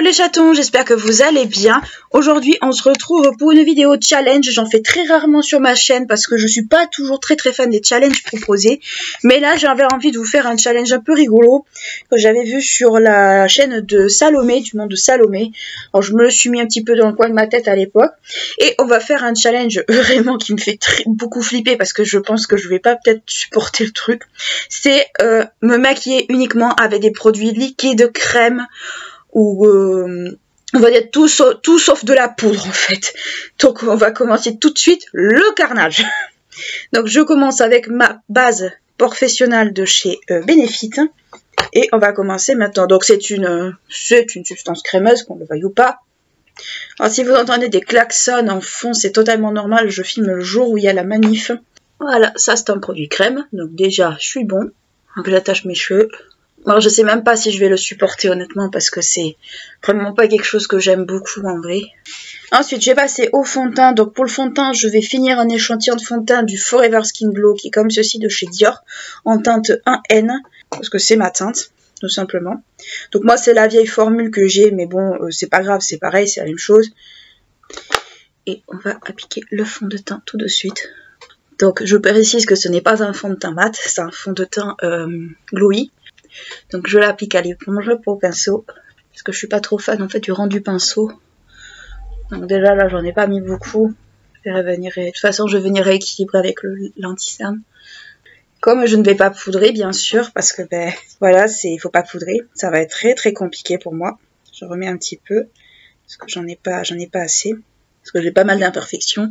les chatons, j'espère que vous allez bien. Aujourd'hui, on se retrouve pour une vidéo challenge. J'en fais très rarement sur ma chaîne parce que je suis pas toujours très fan des challenges proposés. Mais là, j'avais envie de vous faire un challenge un peu rigolo que j'avais vu sur la chaîne de Salomé, du monde de Salomé. Alors, je me le suis mis un petit peu dans le coin de ma tête à l'époque. Et on va faire un challenge vraiment qui me fait beaucoup flipper parce que je pense que je vais pas peut-être supporter le truc. C'est me maquiller uniquement avec des produits liquides, crème, ou on va dire tout sauf de la poudre en fait. Donc on va commencer tout de suite le carnage. Donc je commence avec ma base professionnelle de chez Benefit et on va commencer maintenant. Donc c'est une substance crémeuse, qu'on le veuille ou pas. Alors si vous entendez des klaxons en fond, c'est totalement normal, je filme le jour où il y a la manif. Voilà, ça c'est un produit crème, donc déjà je suis bon. Donc j'attache mes cheveux. Alors je sais même pas si je vais le supporter honnêtement parce que c'est vraiment pas quelque chose que j'aime beaucoup en vrai. Ensuite je vais passer au fond de teint. Donc pour le fond de teint je vais finir un échantillon de fond de teint du Forever Skin Glow qui est comme ceci de chez Dior en teinte 1N parce que c'est ma teinte tout simplement. Donc moi c'est la vieille formule que j'ai mais bon c'est pas grave, c'est pareil, c'est la même chose. Et on va appliquer le fond de teint tout de suite. Donc je précise que ce n'est pas un fond de teint mat, c'est un fond de teint glowy. Donc je l'applique à l'éponge pour pinceau, parce que je suis pas trop fan en fait du rendu pinceau. Donc déjà là j'en ai pas mis beaucoup. De toute façon je vais venir rééquilibrer avec l'anti-cerne. Comme je ne vais pas poudrer bien sûr, parce que ben voilà, il faut pas poudrer. Ça va être très compliqué pour moi. Je remets un petit peu, parce que j'en ai pas assez, parce que j'ai pas mal d'imperfections.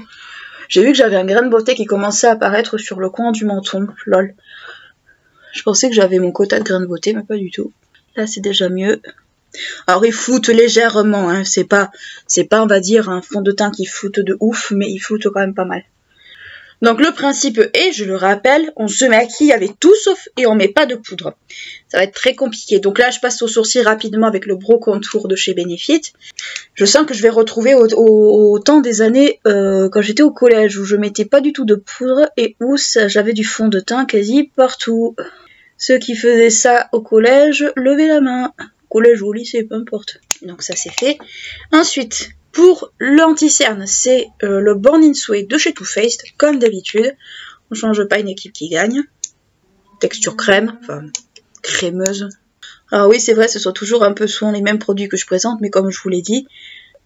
J'ai vu que j'avais un grain de beauté qui commençait à apparaître sur le coin du menton, lol. Je pensais que j'avais mon quota de grains de beauté, mais pas du tout. Là, c'est déjà mieux. Alors, il floute légèrement, hein. C'est pas, on va dire, un fond de teint qui floute de ouf, mais il floute quand même pas mal. Donc, le principe est, je le rappelle, on se maquille avec tout sauf et on met pas de poudre. Ça va être très compliqué. Donc là, je passe au sourcil rapidement avec le Brow Contour de chez Benefit. Je sens que je vais retrouver au temps des années quand j'étais au collège où je mettais pas du tout de poudre et où j'avais du fond de teint quasi partout. Ceux qui faisaient ça au collège, levez la main. Collège ou au lycée, peu importe. Donc ça c'est fait. Ensuite, pour l'anti-cerne, c'est le Born in Suede de chez Too Faced, comme d'habitude. On ne change pas une équipe qui gagne. Texture crème, enfin crémeuse. Alors oui, c'est vrai, ce sont toujours un peu souvent les mêmes produits que je présente, mais comme je vous l'ai dit,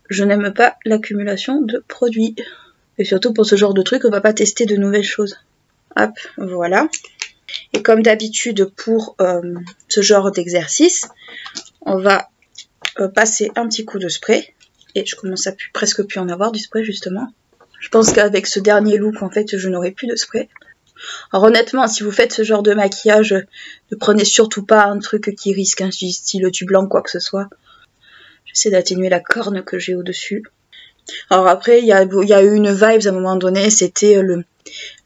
je n'aime pas l'accumulation de produits. Et surtout pour ce genre de truc, on va pas tester de nouvelles choses. Hop, voilà. Et comme d'habitude pour ce genre d'exercice, on va passer un petit coup de spray. Et je commence à presque plus en avoir du spray justement. Je pense qu'avec ce dernier look, en fait, je n'aurai plus de spray. Alors honnêtement, si vous faites ce genre de maquillage, ne prenez surtout pas un truc qui risque, hein, style du blanc, quoi que ce soit. J'essaie d'atténuer la corne que j'ai au-dessus. Alors après, il y a eu une vibe à un moment donné, c'était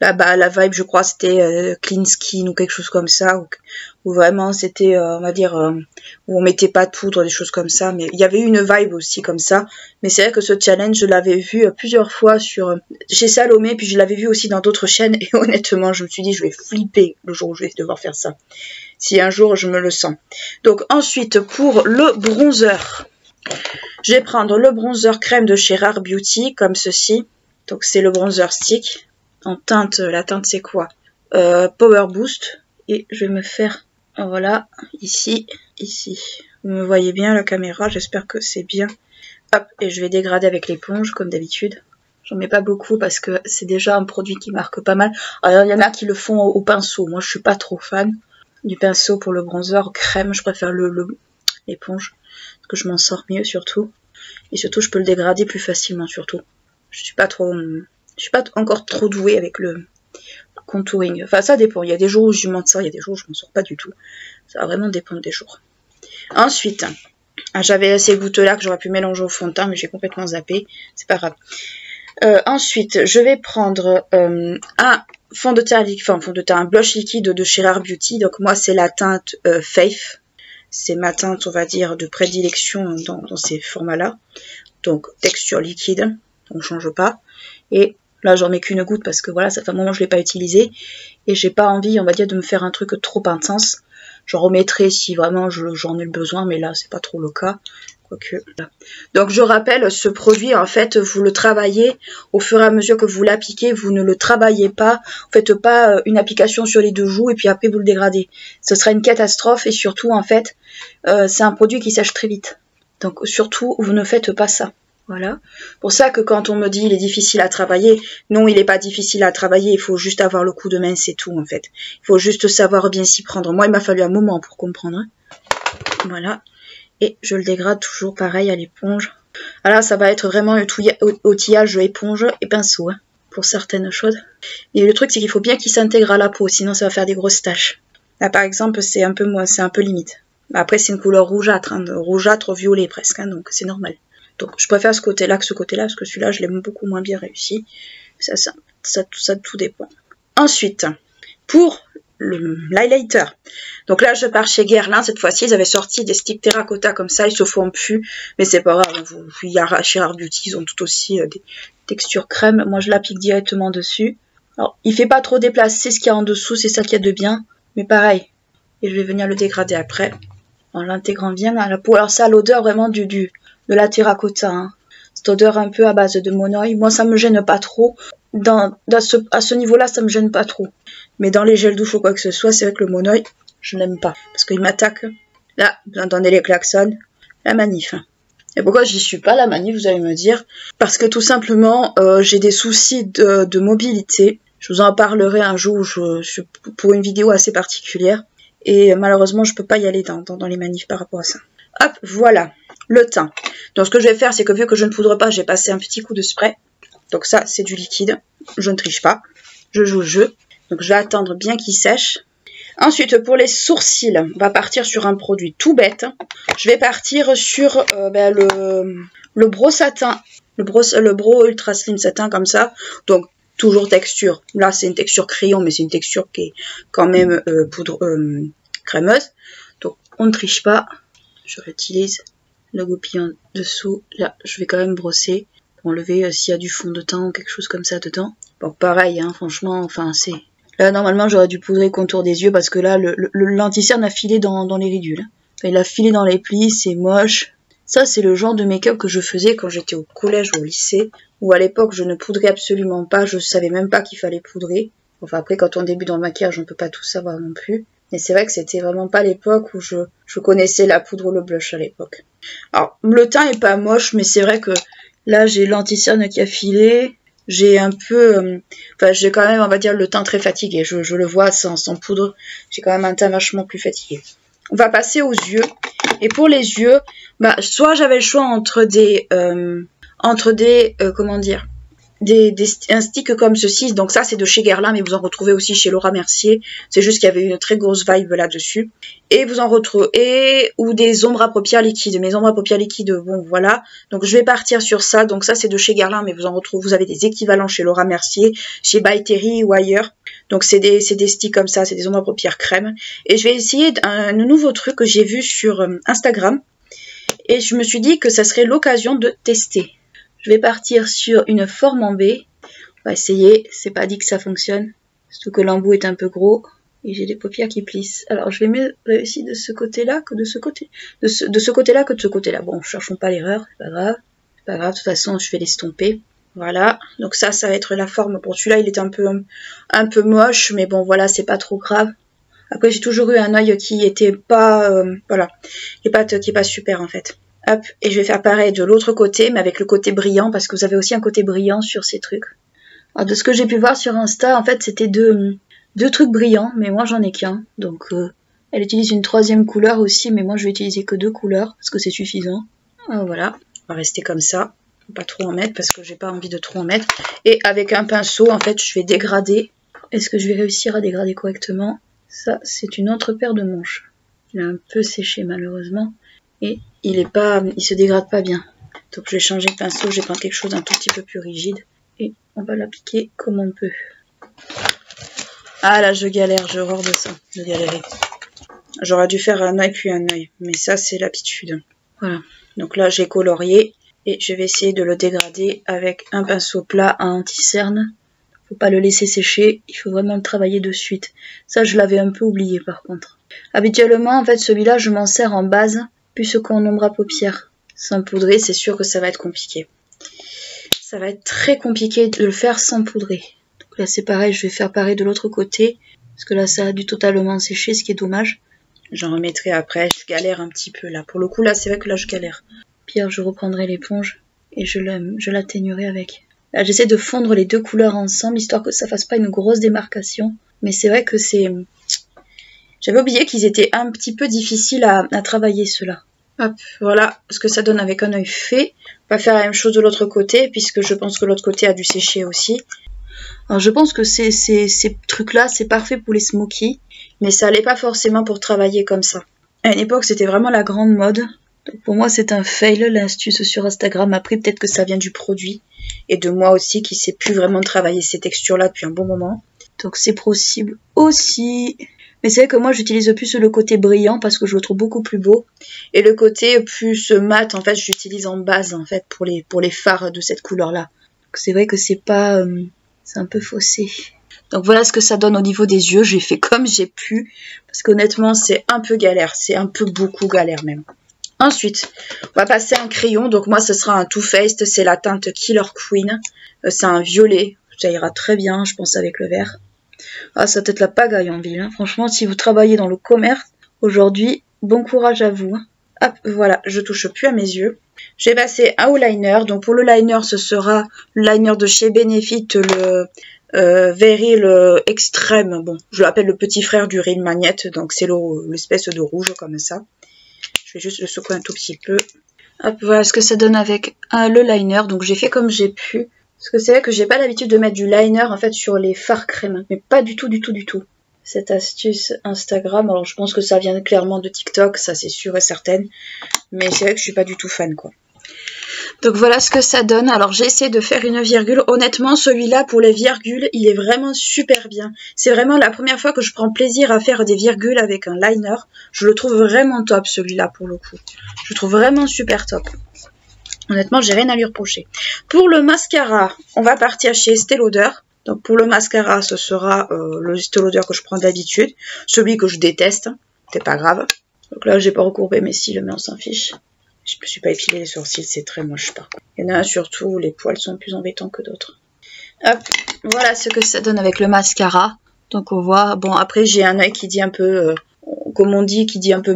la vibe, je crois, c'était clean skin ou quelque chose comme ça, où vraiment c'était, on va dire, où on mettait pas de poudre, des choses comme ça, mais il y avait eu une vibe aussi comme ça. Mais c'est vrai que ce challenge, je l'avais vu plusieurs fois chez Salomé, puis je l'avais vu aussi dans d'autres chaînes, et honnêtement, je me suis dit, je vais flipper le jour où je vais devoir faire ça. Si un jour je me le sens. Donc ensuite, pour le bronzer, je vais prendre le bronzer crème de chez Rare Beauty, comme ceci. Donc c'est le bronzer stick. En teinte, la teinte c'est quoi? Power Boost. Et je vais me faire, voilà, ici. Vous me voyez bien la caméra, j'espère que c'est bien. Hop, et je vais dégrader avec l'éponge, comme d'habitude. J'en mets pas beaucoup parce que c'est déjà un produit qui marque pas mal. Alors il y en a qui le font au pinceau. Moi je suis pas trop fan du pinceau pour le bronzer crème. Je préfère l'éponge. Parce que je m'en sors mieux surtout. Et surtout je peux le dégrader plus facilement surtout. Je suis pas encore trop douée avec le contouring. Enfin ça dépend. Il y a des jours où je m'en sors, il y a des jours où je m'en sors pas du tout. Ça va vraiment dépendre des jours. Ensuite, j'avais ces gouttes là que j'aurais pu mélanger au fond de teint mais j'ai complètement zappé. C'est pas grave. Ensuite, je vais prendre un fond de teint, un blush liquide de chez Rare Beauty. Donc moi c'est la teinte Faith. C'est ma teinte, on va dire, de prédilection dans ces formats-là. Donc, texture liquide, on ne change pas. Et Là, j'en mets qu'une goutte parce que voilà, ça fait un moment que je ne l'ai pas utilisé. Et j'ai pas envie, on va dire, de me faire un truc trop intense. Je remettrai si vraiment j'en ai le besoin, mais là, c'est pas trop le cas. Quoique, là. Donc, je rappelle, ce produit, en fait, vous le travaillez au fur et à mesure que vous l'appliquez. Vous ne le travaillez pas. Vous faites pas une application sur les 2 joues et puis après, vous le dégradez. Ce sera une catastrophe et surtout, en fait, c'est un produit qui sèche très vite. Donc, surtout, vous ne faites pas ça. Voilà. Pour ça que quand on me dit il est difficile à travailler, non, il n'est pas difficile à travailler, il faut juste avoir le coup de main, c'est tout en fait. Il faut juste savoir bien s'y prendre. Moi, il m'a fallu un moment pour comprendre. Voilà. Et je le dégrade toujours pareil à l'éponge. Alors là, ça va être vraiment outillage éponge et pinceau hein, pour certaines choses. Et le truc, c'est qu'il faut bien qu'il s'intègre à la peau, sinon ça va faire des grosses taches. Là, par exemple, c'est un peu limite. Après, c'est une couleur rougeâtre, hein, rougeâtre violet presque, hein, donc c'est normal. Donc je préfère ce côté-là que ce côté-là, parce que celui-là, je l'aime beaucoup moins bien réussi. Ça, tout dépend. Ensuite, pour l'highlighter. Donc là, je pars chez Guerlain. Cette fois-ci, ils avaient sorti des sticks terracotta comme ça. Ils se font plus, mais c'est pas grave. Il y a chez Rare Beauty, ils ont tout aussi des textures crème. Moi, je l'applique directement dessus. Alors, il fait pas trop déplacer ce qu'il y a en dessous. C'est ça qu'il y a de bien. Mais pareil. Et je vais venir le dégrader après. En l'intégrant bien dans la peau. Alors ça, l'odeur vraiment de la terracotta. Hein. Cette odeur un peu à base de monoï. Moi, ça me gêne pas trop. À ce niveau-là, ça me gêne pas trop. Mais dans les gels douche ou quoi que ce soit, c'est vrai que le monoï, je l'aime pas. Parce qu'il m'attaque. Là, vous entendez les klaxons. La manif. Et pourquoi j'y suis pas, la manif, vous allez me dire? Parce que tout simplement, j'ai des soucis de mobilité. Je vous en parlerai un jour pour une vidéo assez particulière. Et malheureusement, je peux pas y aller dans les manifs par rapport à ça. Hop, voilà. Le teint. Donc ce que je vais faire, c'est que vu que je ne poudre pas, j'ai passé un petit coup de spray. Donc ça, c'est du liquide. Je ne triche pas. Je joue le jeu. Donc je vais attendre bien qu'il sèche. Ensuite, pour les sourcils, on va partir sur un produit tout bête. Je vais partir sur le Bro Satin. Le Bro Ultra Slim Satin comme ça. Donc toujours texture. Là, c'est une texture crayon, mais c'est une texture qui est quand même crémeuse. Donc on ne triche pas. Je réutilise le goupillon dessous. Là, je vais quand même brosser pour enlever s'il y a du fond de teint ou quelque chose comme ça dedans. Bon, pareil, hein, franchement, enfin, c'est... Là, normalement, j'aurais dû poudrer le contour des yeux parce que là, le lenticerne a filé dans les ridules. Enfin, il a filé dans les plis, c'est moche. Ça, c'est le genre de make-up que je faisais quand j'étais au collège ou au lycée. Où à l'époque, je ne poudrais absolument pas. Je savais même pas qu'il fallait poudrer. Enfin, après, quand on débute dans le maquillage, on ne peut pas tout savoir non plus. Mais c'est vrai que c'était vraiment pas l'époque où je connaissais la poudre ou le blush à l'époque. Alors, le teint est pas moche, mais c'est vrai que là, j'ai l'anticerne qui a filé. J'ai un peu... enfin, j'ai quand même, on va dire, le teint très fatigué. Je le vois sans poudre. J'ai quand même un teint vachement plus fatigué. On va passer aux yeux. Et pour les yeux, bah, soit j'avais le choix entre comment dire... un stick comme ceci, donc ça c'est de chez Guerlain, mais vous en retrouvez aussi chez Laura Mercier, c'est juste qu'il y avait une très grosse vibe là-dessus, et vous en retrouvez, ou des ombres à paupières liquides, mes ombres à paupières liquides, bon voilà, donc je vais partir sur ça, donc ça c'est de chez Guerlain, mais vous avez des équivalents chez Laura Mercier, chez By Terry ou ailleurs, donc c'est des sticks comme ça, c'est des ombres à paupières crème, et je vais essayer un nouveau truc que j'ai vu sur Instagram, et je me suis dit que ça serait l'occasion de tester. Je vais partir sur une forme en B. On va essayer. C'est pas dit que ça fonctionne. Surtout que l'embout est un peu gros. Et j'ai des paupières qui plissent. Alors je vais mieux réussir de ce côté-là que de ce côté. De ce côté-là que de ce côté-là. Bon, cherchons pas l'erreur. C'est pas grave. C'est pas grave. De toute façon, je vais l'estomper. Voilà. Donc ça va être la forme. Bon, celui-là, il est un peu moche. Mais bon, voilà, c'est pas trop grave. Après, j'ai toujours eu un œil qui était pas... voilà. Qui est pas super, en fait. Hop, et je vais faire pareil de l'autre côté, mais avec le côté brillant, parce que vous avez aussi un côté brillant sur ces trucs. Alors, de ce que j'ai pu voir sur Insta, en fait, c'était deux trucs brillants, mais moi, j'en ai qu'un. Donc, elle utilise une troisième couleur aussi, mais moi, je vais utiliser que 2 couleurs, parce que c'est suffisant. Voilà, on va rester comme ça. Pas trop en mettre, parce que j'ai pas envie de trop en mettre. Et avec un pinceau, en fait, je vais dégrader. Est-ce que je vais réussir à dégrader correctement? Ça, c'est une autre paire de manches. Il a un peu séché, malheureusement. Et il se dégrade pas bien. Donc je vais changer de pinceau, je vais prendre quelque chose d'un tout petit peu plus rigide. Et on va l'appliquer comme on peut. Ah là, je galère, j'ai horreur de ça. Je galérais. J'aurais dû faire un œil puis un œil. Mais ça, c'est l'habitude. Voilà. Donc là, j'ai colorié. Et je vais essayer de le dégrader avec un pinceau plat à anti-cerne. Faut pas le laisser sécher, il faut vraiment le travailler de suite. Ça, je l'avais un peu oublié par contre. Habituellement, en fait, celui-là, je m'en sers en base, plus qu'en ombre à paupières. Sans poudrer, c'est sûr que ça va être compliqué. Ça va être très compliqué de le faire sans poudrer. Donc là, c'est pareil, je vais faire pareil de l'autre côté. Parce que là, ça a dû totalement sécher, ce qui est dommage. J'en remettrai après, je galère un petit peu là. Pour le coup, là, c'est vrai que là, je galère. Pire, je reprendrai l'éponge et je l'atténuerai avec. Là, j'essaie de fondre les deux couleurs ensemble, histoire que ça fasse pas une grosse démarcation. Mais c'est vrai que c'est... J'avais oublié qu'ils étaient un petit peu difficiles à travailler, ceux-là. Hop, voilà ce que ça donne avec un œil fait. On va faire la même chose de l'autre côté, puisque je pense que l'autre côté a dû sécher aussi. Alors, je pense que ces trucs-là, c'est parfait pour les smokies, mais ça allait pas forcément pour travailler comme ça. À une époque, c'était vraiment la grande mode. Donc pour moi, c'est un fail, l'astuce sur Instagram. Après, peut-être que ça vient du produit, et de moi aussi, qui sait plus vraiment travailler ces textures-là depuis un bon moment. Donc c'est possible aussi... Mais c'est vrai que moi, j'utilise plus le côté brillant, parce que je le trouve beaucoup plus beau. Et le côté plus mat, en fait, j'utilise en base, en fait, pour les fards de cette couleur-là. C'est vrai que c'est pas... c'est un peu faussé. Donc voilà ce que ça donne au niveau des yeux. J'ai fait comme j'ai pu. Parce qu'honnêtement, c'est un peu galère. C'est un peu beaucoup galère même. Ensuite, on va passer à un crayon. Donc moi, ce sera un Too Faced. C'est la teinte Killer Queen. C'est un violet. Ça ira très bien, je pense, avec le vert. Ah, ça peut-être la pagaille en ville. Hein. Franchement, si vous travaillez dans le commerce, aujourd'hui, bon courage à vous. Hop, voilà, je touche plus à mes yeux. Je vais passer à liner. Donc pour le liner, ce sera le liner de chez Benefit, le Very Extreme. Bon, je l'appelle le petit frère du Real Magnet. Donc c'est l'espèce de rouge comme ça. Je vais juste le secouer un tout petit peu. Hop, voilà ce que ça donne avec le liner. Donc j'ai fait comme j'ai pu. Parce que c'est vrai que j'ai pas l'habitude de mettre du liner en fait sur les fards crème. Mais pas du tout, du tout, du tout. Cette astuce Instagram, alors je pense que ça vient clairement de TikTok, ça c'est sûr et certain. Mais c'est vrai que je suis pas du tout fan quoi. Donc voilà ce que ça donne. Alors j'ai essayé de faire une virgule. Honnêtement, celui-là pour les virgules, il est vraiment super bien. C'est vraiment la première fois que je prends plaisir à faire des virgules avec un liner. Je le trouve vraiment top celui-là pour le coup. Je le trouve vraiment super top. Honnêtement, j'ai rien à lui reprocher. Pour le mascara, on va partir chez Estée Lauder. Donc pour le mascara, ce sera le Estée Lauder que je prends d'habitude. Celui que je déteste, c'est pas grave. Donc là, j'ai pas recourbé mes cils, mais on s'en fiche. Je me suis pas épilé les sourcils, c'est très moche par contre. Il y en a un surtout où les poils sont plus embêtants que d'autres. Hop, voilà ce que ça donne avec le mascara. Donc on voit, bon après j'ai un œil qui dit un peu, comme on dit, qui dit un peu...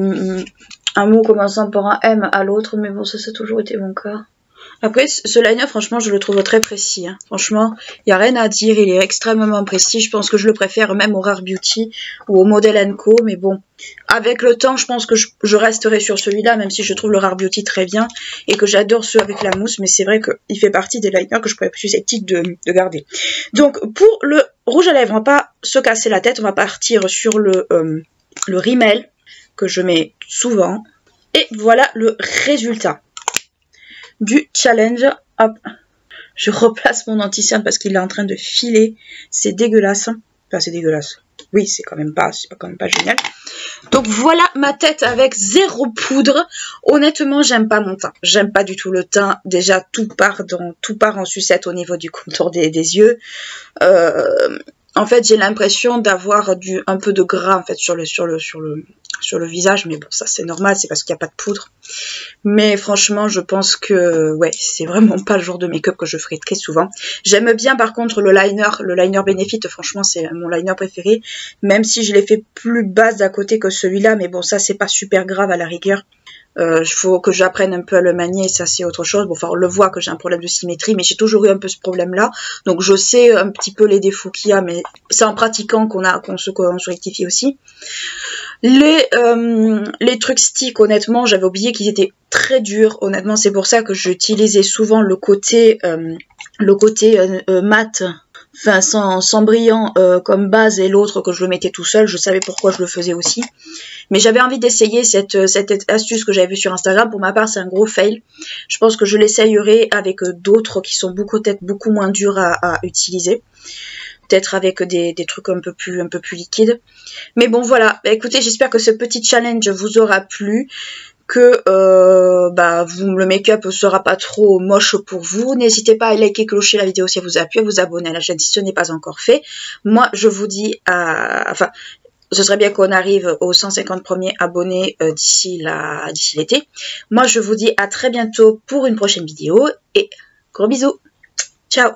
un mot commençant par un M à l'autre, mais bon, ça a toujours été mon cas. Après, ce liner, franchement, je le trouve très précis. Hein. Franchement, il n'y a rien à dire, il est extrêmement précis. Je pense que je le préfère même au Rare Beauty ou au Model & Co. Mais bon, avec le temps, je pense que je resterai sur celui-là, même si je trouve le Rare Beauty très bien et que j'adore ceux avec la mousse. Mais c'est vrai qu'il fait partie des liners que je pourrais plus susceptible de garder. Donc, pour le rouge à lèvres, on va pas se casser la tête. On va partir sur le Rimmel que je mets souvent. Et voilà le résultat du challenge. Hop, je replace mon anti-cerne parce qu'il est en train de filer. C'est dégueulasse. Enfin, c'est dégueulasse. Oui, c'est quand même pas génial. Donc voilà ma tête avec 0 poudre. Honnêtement, j'aime pas mon teint. J'aime pas du tout le teint. Déjà, tout part en sucette au niveau du contour des yeux. En fait, j'ai l'impression d'avoir un peu de gras en fait sur le visage, mais bon, ça c'est normal, c'est parce qu'il n'y a pas de poudre. Mais franchement, je pense que ouais, c'est vraiment pas le genre de make-up que je ferai très souvent. J'aime bien par contre le liner Benefit, franchement c'est mon liner préféré, même si je l'ai fait plus basse d'à côté que celui-là, mais bon, ça c'est pas super grave à la rigueur. Il faut que j'apprenne un peu à le manier, ça c'est autre chose. Bon, enfin, on le voit que j'ai un problème de symétrie, mais j'ai toujours eu un peu ce problème-là. Donc je sais un petit peu les défauts qu'il y a, mais c'est en pratiquant qu'on se rectifie aussi. Les trucs stick, honnêtement, j'avais oublié qu'ils étaient très durs. Honnêtement, c'est pour ça que j'utilisais souvent le côté mat, enfin sans brillant comme base, et l'autre que je le mettais tout seul. Je savais pourquoi je le faisais aussi. Mais j'avais envie d'essayer cette astuce que j'avais vue sur Instagram. Pour ma part, c'est un gros fail. Je pense que je l'essayerai avec d'autres qui sont peut-être beaucoup moins durs à utiliser. Peut-être avec des trucs un peu plus liquides. Mais bon, voilà. Écoutez, j'espère que ce petit challenge vous aura plu. que le make-up sera pas trop moche pour vous. N'hésitez pas à liker, clocher la vidéo si elle vous a plu, à vous abonner à la chaîne si ce n'est pas encore fait. Moi, je vous dis ce serait bien qu'on arrive aux 150 premiers abonnés d'ici l'été. Moi, je vous dis à très bientôt pour une prochaine vidéo et gros bisous. Ciao.